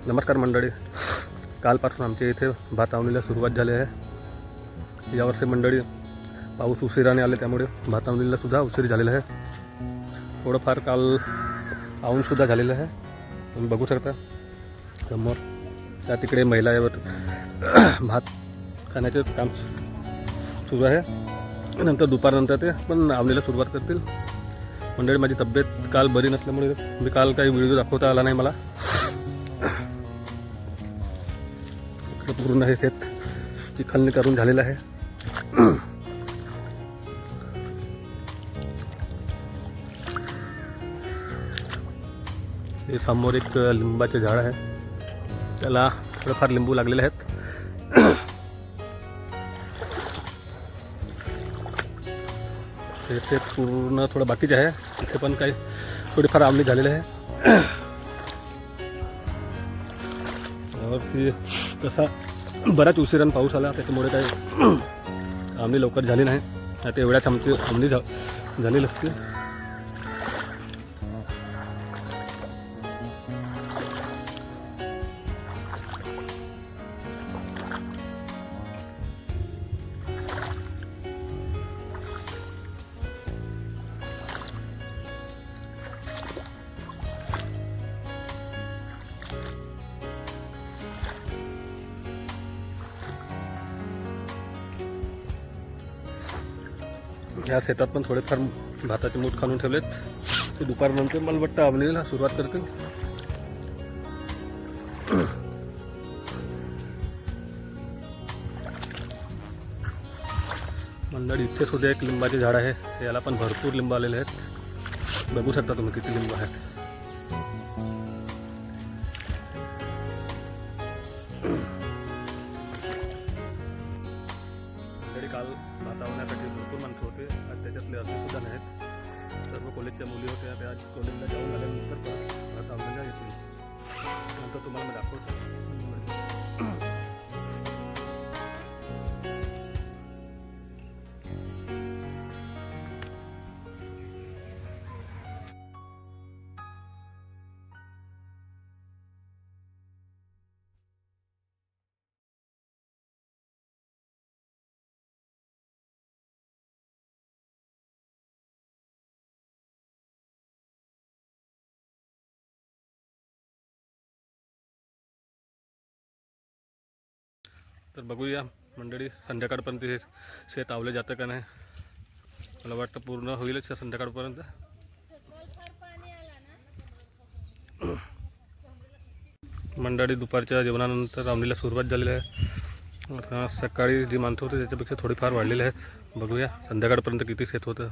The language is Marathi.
नमस्कार मंडळी, कालपासून आमच्या इथे भात लावणीला सुरुवात झाली आहे। यावर्षी मंडळी पाऊस उशिराने आले त्यामुळे भात लावणीला सुद्धा उशीर झालेला आहे। थोडंफार काल आऊनसुद्धा झालेलं आहे, तुम्ही बघू शकता समोर त्या तिकडे महिलावर भात खाण्याचे काम सुरू आहे। नंतर दुपारनंतर ते पण लावणीला सुरुवात करतील। मंडळी, माझी तब्येत काल बरी नसल्यामुळे मी काल काही व्हिडिओ दाखवता आला नाही मला। पूर्ण हे शेत चिखलने करून झालेलं आहे। हे समोर एक लिंबाचे झाड आहे, त्याला थोडेफार लिंबू लागलेले आहेत। ते पूर्ण थोडं बाकीचे आहे, इथे पण काही थोडीफार आमली झालेली आहे। यावरती तसा बऱ्याच उशिराने पाऊस आला, त्याच्यामुळे काही आमली लवकर झाली नाही, आता एवढ्याच आमली झालेली असते। या शेतात पण थोडेफार भाताचे मूठ खाणून ठेवलेत, ते दुपारनंतर मला वाटतं आमलीला सुरुवात करतील। मंडळी, इथे सुद्धा एक लिंबाचे झाड आहे, याला पण भरपूर लिंब आलेले आहेत। बघू शकता तुम्ही किती लिंब आहेत। काल भात लावण्यासाठी भरपूर माणसं होते, आणि त्याच्यातले अर्धे सुद्धा नाहीत। सर्व कॉलेजच्या मुली होत्या, त्या कॉलेजला जाऊन आल्यानंतर भात लावण्याला येतील। नंतर तुम्हाला मी दाखवतो। तर बघूया मंडळी, संध्याकाळपर्यंत हे शेत आवले जातं का नाही। मला वाटतं पूर्ण होईलच संध्याकाळपर्यंत। मंडळी, दुपारच्या जेवणानंतर लावणीला सुरुवात झालेली आहे। आता सकाळी जी माणसं होती त्याच्यापेक्षा थोडीफार वाढलेली आहेत। बघूया संध्याकाळपर्यंत किती शेत होतं।